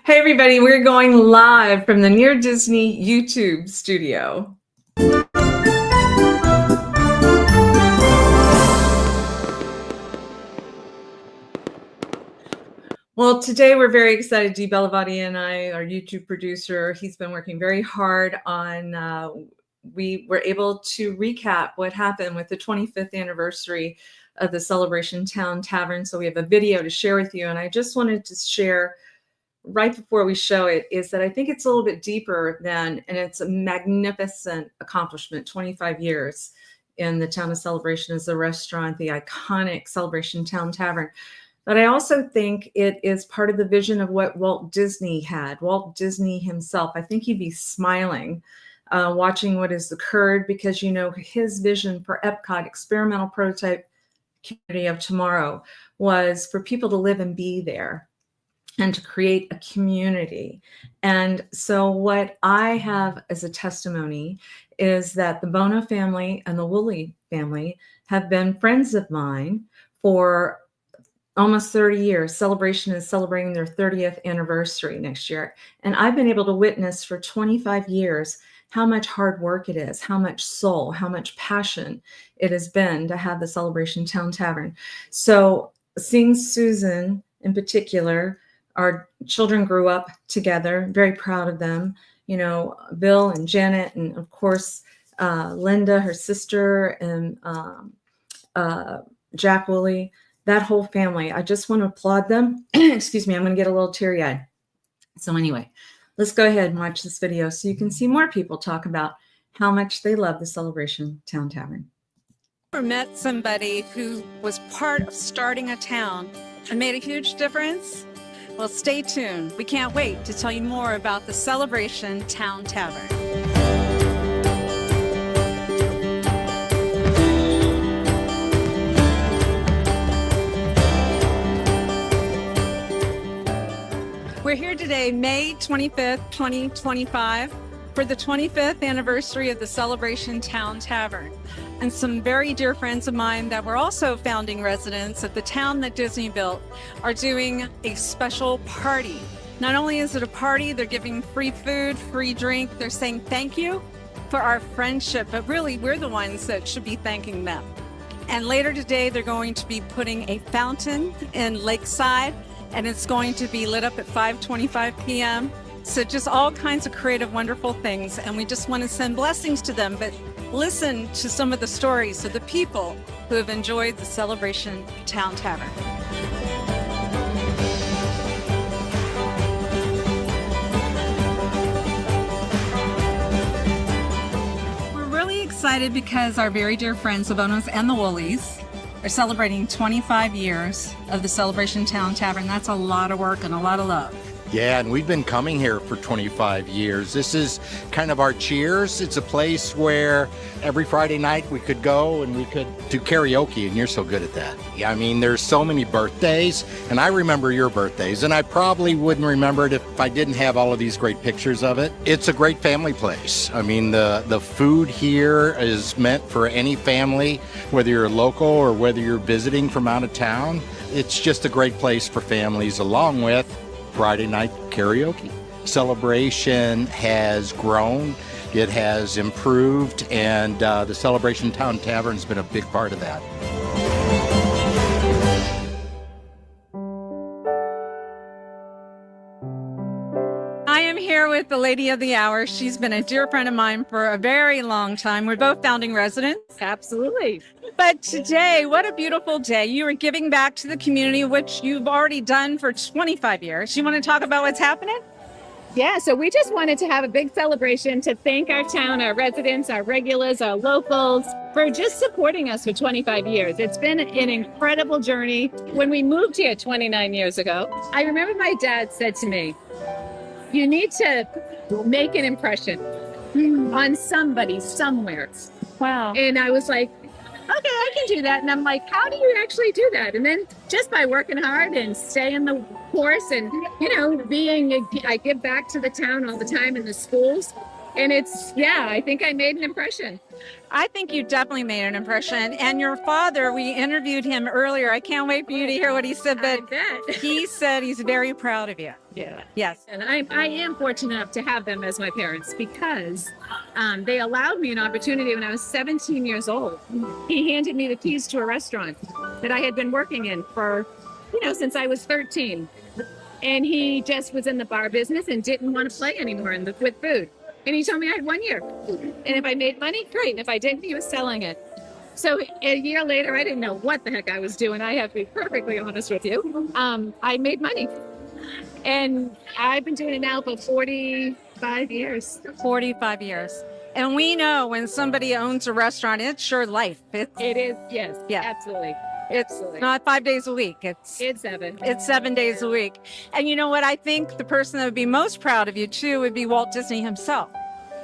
Hey everybody, we're going live from the Near Disney YouTube studio. Well, today we're very excited. Dee Bellavati and I, our YouTube producer, he's been working very hard on, we were able to recap what happened with the 25th anniversary of the Celebration Town Tavern. So we have a video to share with you. And I just wanted to share right before we show it is that I think it's a little bit deeper than, and it's a magnificent accomplishment, 25 years in the town of Celebration as a restaurant, the iconic Celebration Town Tavern. But I also think it is part of the vision of what Walt Disney had. Walt Disney himself, I think he'd be smiling watching what has occurred, because, you know, his vision for Epcot, experimental prototype community of tomorrow, was for people to live and be there and to create a community. And so what I have as a testimony is that the Bono family and the Woolley family have been friends of mine for almost 30 years. Celebration is celebrating their 30th anniversary next year. And I've been able to witness for 25 years how much hard work it is, how much soul, how much passion it has been to have the Celebration Town Tavern. So seeing Susan in particular, our children grew up together, very proud of them. You know, Bill and Janet, and of course, Linda, her sister, and Jack Woolley, that whole family. I just want to applaud them. Excuse me, I'm going to get a little teary-eyed. So anyway, let's go ahead and watch this video so you can see more people talk about how much they love the Celebration Town Tavern. Ever met somebody who was part of starting a town and made a huge difference? Well, stay tuned. We can't wait to tell you more about the Celebration Town Tavern. We're here today, May 25th, 2025, for the 25th anniversary of the Celebration Town Tavern. And some very dear friends of mine that were also founding residents of the town that Disney built are doing a special party. Not only is it a party, they're giving free food, free drink. They're saying thank you for our friendship, but really we're the ones that should be thanking them. And later today, they're going to be putting a fountain in Lakeside, and it's going to be lit up at 5:25 p.m. So just all kinds of creative, wonderful things. And we just want to send blessings to them, but listen to some of the stories of the people who have enjoyed the Celebration Town Tavern. We're really excited because our very dear friends, the Bonos and the Woolleys, are celebrating 25 years of the Celebration Town Tavern. That's a lot of work and a lot of love. Yeah, and we've been coming here for 25 years. This is kind of our cheers. It's a place where every Friday night we could go and we could do karaoke, and you're so good at that. Yeah, I mean, there's so many birthdays, and I remember your birthdays, and I probably wouldn't remember it if I didn't have all of these great pictures of it. It's a great family place. I mean, the food here is meant for any family, whether you're local or whether you're visiting from out of town. It's just a great place for families, along with Friday night karaoke. Celebration has grown, it has improved, and the Celebration Town Tavern has been a big part of that. I am here with the lady of the hour. She's been a dear friend of mine for a very long time. We're both founding residents. Absolutely. But today, what a beautiful day. You are giving back to the community, which you've already done for 25 years. You want to talk about what's happening? Yeah, so we just wanted to have a big celebration to thank our town, our residents, our regulars, our locals for just supporting us for 25 years. It's been an incredible journey. When we moved here 29 years ago, I remember my dad said to me, you need to make an impression on somebody somewhere. Wow. And I was like, okay, I can do that. And I'm like, how do you actually do that? And then just by working hard and staying the course and, you know, I give back to the town all the time in the schools. And I think I made an impression. I think you definitely made an impression. And your father, we interviewed him earlier. I can't wait for you to hear what he said, I but bet. he said he's very proud of you. Yeah. Yes. And I am fortunate enough to have them as my parents because they allowed me an opportunity when I was 17 years old. He handed me the keys to a restaurant that I had been working in for, since I was 13. And he just was in the bar business and didn't want to play anymore with food. And he told me I had 1 year. And if I made money, great. And if I didn't, he was selling it. So a year later, I didn't know what the heck I was doing. I have to be perfectly honest with you. I made money. And I've been doing it now for 45 years. 45 years. And we know when somebody owns a restaurant, it's your life. It is, yes. Yeah. Absolutely. It's Absolutely. not 5 days a week. It's 7. It's 7 days a week. And you know what? I think the person that would be most proud of you, too, would be Walt Disney himself.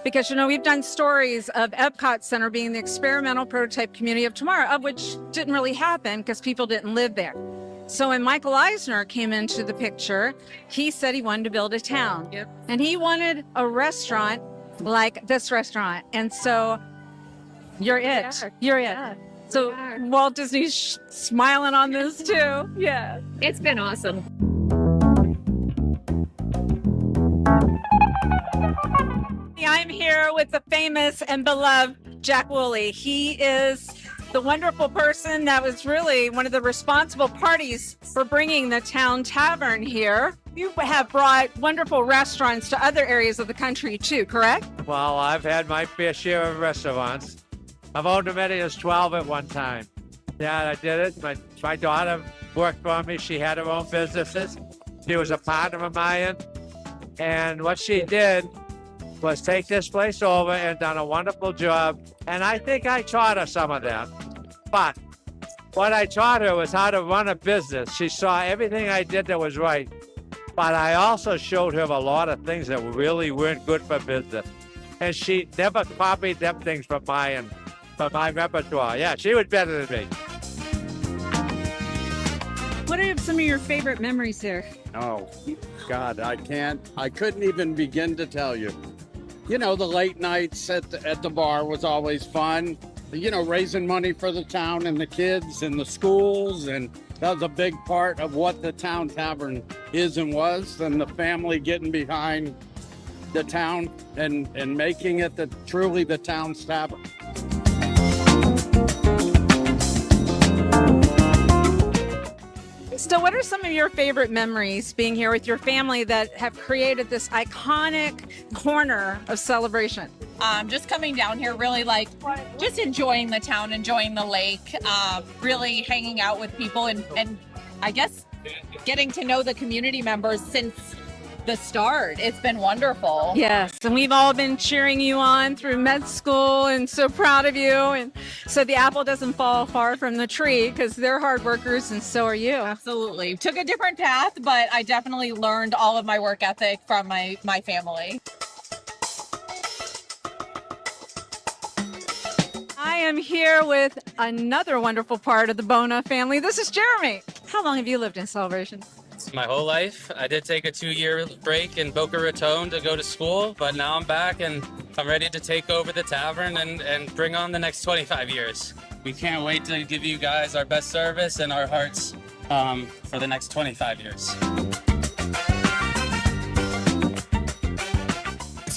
Because, we've done stories of Epcot Center being the experimental prototype community of tomorrow, of which didn't really happen because people didn't live there. So when Michael Eisner came into the picture, he said he wanted to build a town. Yep. And he wanted a restaurant like this restaurant. And so you're it. You're it. So Walt Disney's smiling on this too. Yeah. It's been awesome. I'm here with the famous and beloved Jack Woolley. He is the wonderful person that was really one of the responsible parties for bringing the Town Tavern here. You have brought wonderful restaurants to other areas of the country too, correct? Well, I've had my fair share of restaurants. I've owned as many as 12 at one time. Yeah, I did it. My daughter worked for me. She had her own businesses. She was a partner of mine. And what she did was take this place over and done a wonderful job. And I think I taught her some of that. But what I taught her was how to run a business. She saw everything I did that was right. But I also showed her a lot of things that really weren't good for business. And she never copied them things from my repertoire. Yeah, she was better than me. What are some of your favorite memories here? Oh, God, I couldn't even begin to tell you. The late nights at the bar was always fun. Raising money for the town and the kids and the schools. And that was a big part of what the Town Tavern is and was. And the family getting behind the town and making it truly the town's tavern. So what are some of your favorite memories being here with your family that have created this iconic corner of Celebration? Just coming down here, really just enjoying the town, enjoying the lake, really hanging out with people and I guess getting to know the community members since the start. It's been wonderful. Yes, and we've all been cheering you on through med school and so proud of you. And so the apple doesn't fall far from the tree because they're hard workers and so are you. Absolutely. Took a different path, but I definitely learned all of my work ethic from my family. I am here with another wonderful part of the Bona family. This is Jeremy. How long have you lived in Celebration? My whole life. I did take a 2-year break in Boca Raton to go to school, but now I'm back and I'm ready to take over the tavern and bring on the next 25 years. We can't wait to give you guys our best service and our hearts for the next 25 years.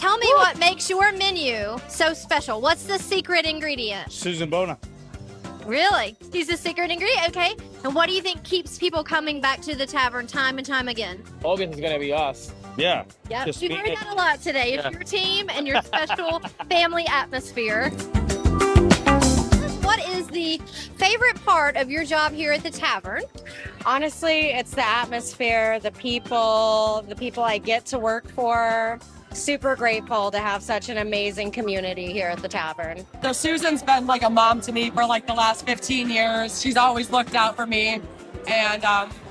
Tell me what makes your menu so special. What's the secret ingredient? Susan Bona. Really? He's the secret ingredient? Okay. And what do you think keeps people coming back to the tavern time and time again? Hogan's going to be us. Yeah. Yep. Just We've heard that a lot today. It's Yeah. your team and your special family atmosphere. What is the favorite part of your job here at the tavern? Honestly, it's the atmosphere, the people I get to work for. Super grateful to have such an amazing community here at the tavern. So Susan's been like a mom to me for the last 15 years. She's always looked out for me. And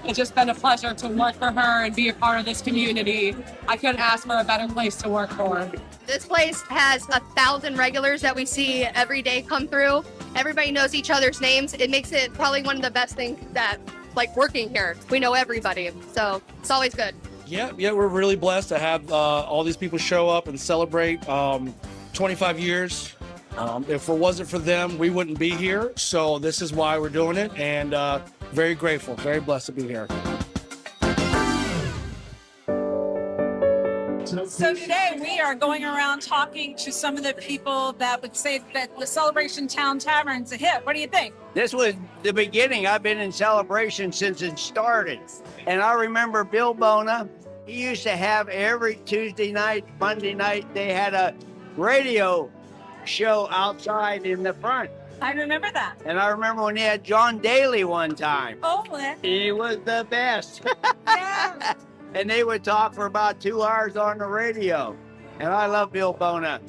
it's just been a pleasure to work for her and be a part of this community. I couldn't ask for a better place to work for. This place has 1,000 regulars that we see every day come through. Everybody knows each other's names. It makes it probably one of the best things that, working here. We know everybody, so it's always good. Yeah, we're really blessed to have all these people show up and celebrate 25 years. If it wasn't for them, we wouldn't be here. So this is why we're doing it, and very grateful, very blessed to be here. So today we are going around talking to some of the people that would say that the Celebration Town Tavern's a hit. What do you think? This was the beginning. I've been in Celebration since it started. And I remember Bill Bona, he used to have every Tuesday night, Monday night, they had a radio show outside in the front. I remember that. And I remember when he had John Daly one time. Oh, well. He was the best. Yeah. And they would talk for about 2 hours on the radio. And I love Bill Bona.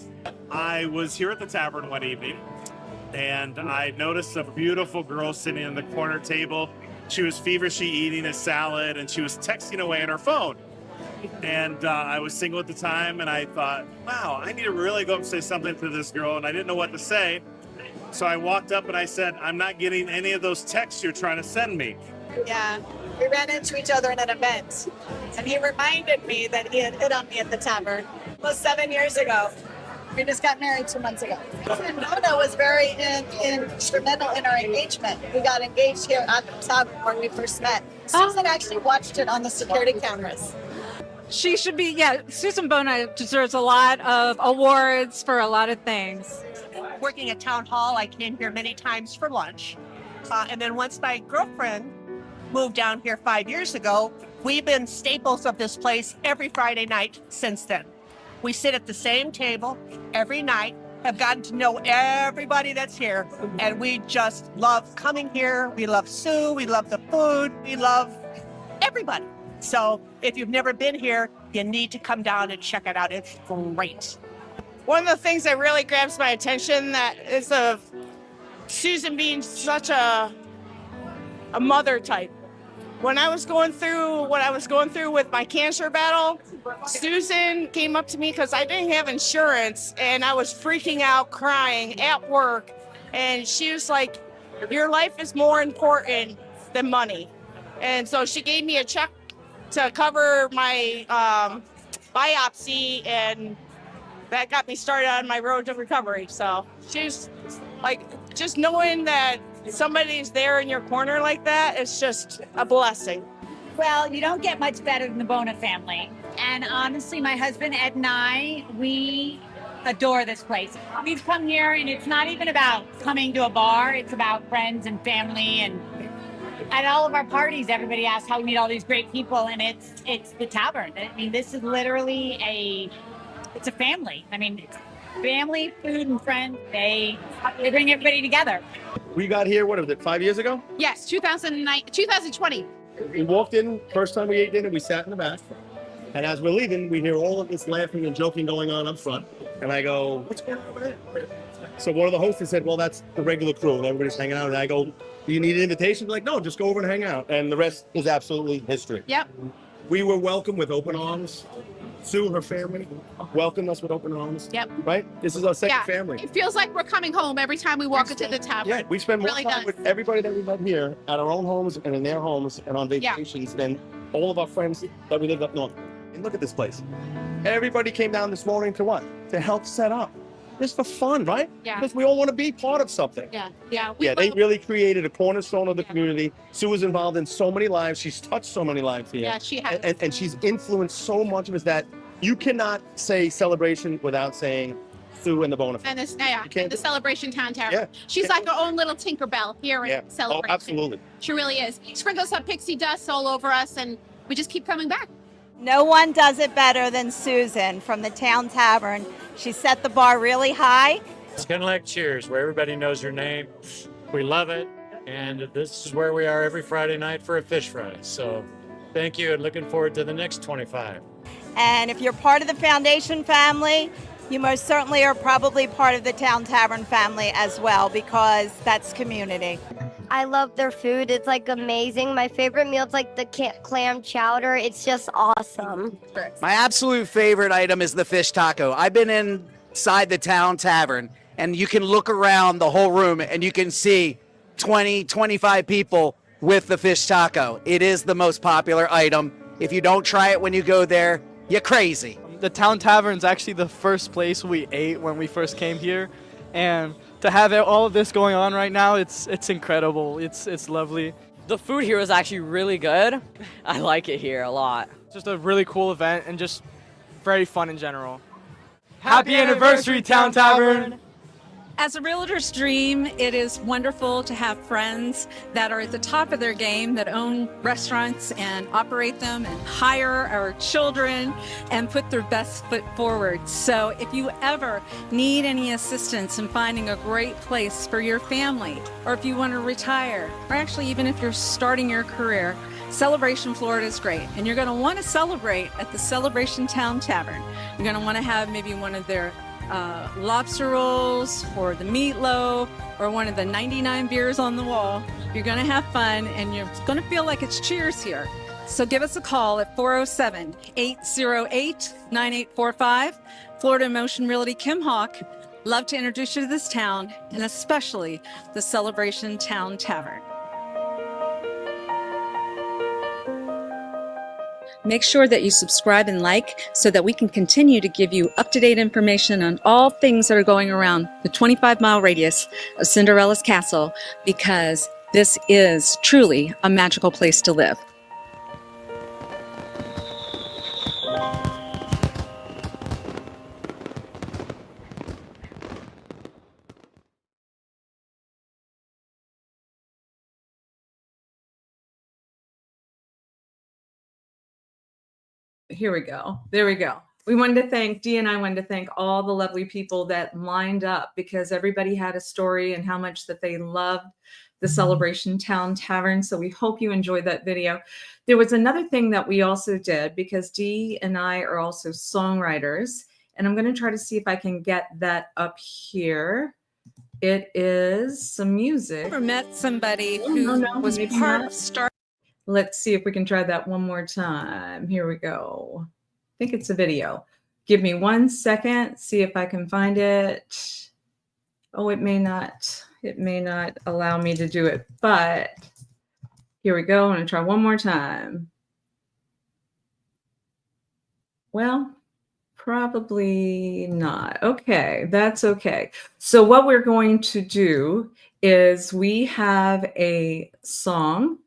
I was here at the tavern one evening, and I noticed a beautiful girl sitting in the corner table. She was feverishly eating a salad, and she was texting away on her phone. And I was single at the time, and I thought, wow, I need to really go up and say something to this girl, and I didn't know what to say. So I walked up and I said, I'm not getting any of those texts you're trying to send me. Yeah, we ran into each other in an event, and he reminded me that he had hit on me at the tavern. It was 7 years ago. We just got married 2 months ago. And Mona was very instrumental in our engagement. We got engaged here at the tavern when we first met. Susan actually watched it on the security cameras. She should be, Susan Bona deserves a lot of awards for a lot of things. Working at Town Hall, I came here many times for lunch. And then once my girlfriend moved down here 5 years ago, we've been staples of this place every Friday night since then. We sit at the same table every night, have gotten to know everybody that's here, and we just love coming here. We love Sue, we love the food, we love everybody. So if you've never been here, you need to come down and check it out. It's great. One of the things that really grabs my attention that is of Susan being such a mother type. When I was going through what I was going through with my cancer battle, Susan came up to me because I didn't have insurance and I was freaking out, crying at work. And she was like, your life is more important than money. And so she gave me a check to cover my biopsy, and that got me started on my road to recovery. So she's like, just knowing that somebody's there in your corner like that is just a blessing. Well, you don't get much better than the Bona family. And honestly, my husband Ed and I, we adore this place. We've come here, and it's not even about coming to a bar. It's about friends and family. And at all of our parties, everybody asks how we meet all these great people, and it's the tavern. I mean, this is literally it's a family. I mean, family, food, and friends, they bring everybody together. We got here, what was it, 5 years ago? Yes, 2020. We walked in, first time we ate dinner, we sat in the back. And as we're leaving, we hear all of this laughing and joking going on up front. And I go, what's going on over there? So one of the hosts said, well, that's the regular crew, and everybody's hanging out. And I go, do you need an invitation? They're like, no, just go over and hang out. And the rest is absolutely history. Yep. We were welcomed with open arms. Sue, her family, welcomed us with open arms. Yep. Right? This is our second family. It feels like we're coming home every time we walk into the tavern. Yeah, we spend more Really time does. with everybody that we met here at our own homes and in their homes and on vacations than all of our friends that we live up north. And look at this place. Everybody came down this morning to what? To help set up. Just for fun, right? Yeah. Because we all want to be part of something. Yeah. They really created a cornerstone of the community. Sue was involved in so many lives. She's touched so many lives here. Yeah, she has. And she's influenced so much of it that you cannot say Celebration without saying Sue and the Bona family. And the Celebration Town Tavern. Yeah. She's like her own little Tinkerbell here in Celebration. Oh, absolutely. She really is. Sprinkles some pixie dust all over us, and we just keep coming back. No one does it better than Susan from the Town Tavern. She set the bar really high. It's kind of like Cheers, where everybody knows your name. We love it. And this is where we are every Friday night for a fish fry. So thank you, and looking forward to the next 25. And if you're part of the Foundation family, you most certainly are probably part of the Town Tavern family as well, because that's community. I love their food. It's like amazing. My favorite meal is like the clam chowder. It's just awesome. My absolute favorite item is the fish taco. I've been inside the Town Tavern, and you can look around the whole room and you can see 20, 25 people with the fish taco. It is the most popular item If you don't try it when you go there, you're crazy. The Town Tavern is actually the first place we ate when we first came here, and to have all of this going on right now, it's incredible. It's lovely. The food here is actually really good. I like it here a lot. It's just a really cool event and just very fun in general. Happy anniversary, Town Tavern! As a realtor's dream, it is wonderful to have friends that are at the top of their game, that own restaurants and operate them and hire our children and put their best foot forward. So if you ever need any assistance in finding a great place for your family, or if you want to retire, or actually even if you're starting your career, Celebration Florida is great. And you're going to want to celebrate at the Celebration Town Tavern. You're going to want to have maybe one of their lobster rolls or the meatloaf or one of the 99 beers on the wall. You're going to have fun and you're going to feel like it's cheers here. So give us a call at 407-808-9845. Florida Motion Realty Kim Hawk. Love to introduce you to this town and especially the Celebration Town Tavern. Make sure that you subscribe and like so that we can continue to give you up-to-date information on all things that are going around the 25-mile radius of Cinderella's Castle, because this is truly a magical place to live. Here we go. There we go. We wanted to thank, Dee and I wanted to thank all the lovely people that lined up, because everybody had a story and how much that they loved the Celebration Town Tavern. So we hope you enjoyed that video. There was another thing that we also did, because Dee and I are also songwriters, and I'm going to try to see if I can get that up here. It is some music. Ever met somebody who was part of Star? Let's see if we can try that one more time. Here we go. I think it's a video. Give me 1 second, see if I can find it. Oh, it may not allow me to do it, but here we go. I'm going to try one more time. Well, probably not. Okay, that's okay. So what we're going to do is we have a song.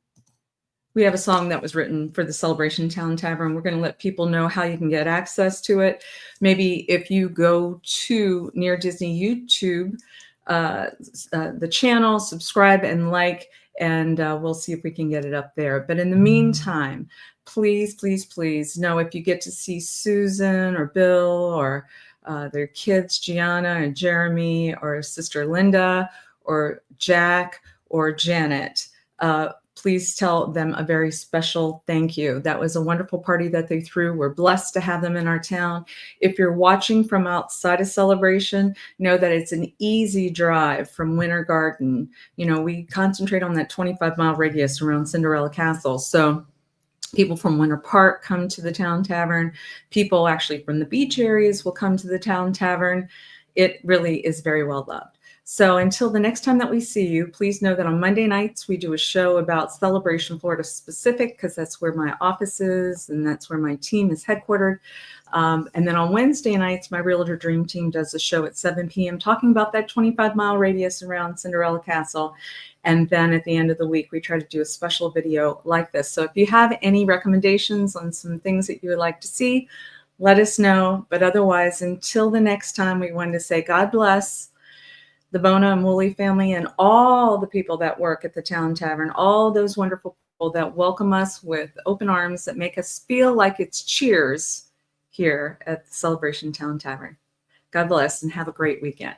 We have a song that was written for the Celebration Town Tavern. We're going to let people know how you can get access to it. Maybe if you go to Near Disney YouTube, the channel, subscribe and like, and we'll see if we can get it up there. But in the meantime, please, please, please know if you get to see Susan or Bill or their kids, Gianna and Jeremy, or Sister Linda or Jack or Janet, please tell them a very special thank you. That was a wonderful party that they threw. We're blessed to have them in our town. If you're watching from outside of Celebration, know that it's an easy drive from Winter Garden. You know, we concentrate on that 25-mile radius around Cinderella Castle. So people from Winter Park come to the Town Tavern. People actually from the beach areas will come to the Town Tavern. It really is very well loved. So until the next time that we see you, please know that on Monday nights, we do a show about Celebration Florida specific, because that's where my office is and that's where my team is headquartered. And then on Wednesday nights, my Realtor Dream Team does a show at 7 p.m. talking about that 25-mile radius around Cinderella Castle. And then at the end of the week, we try to do a special video like this. So if you have any recommendations on some things that you would like to see, let us know. But otherwise, until the next time, we wanted to say God bless the Bona and Woolley family and all the people that work at the Town Tavern, all those wonderful people that welcome us with open arms, that make us feel like it's cheers here at the Celebration Town Tavern. God bless and have a great weekend.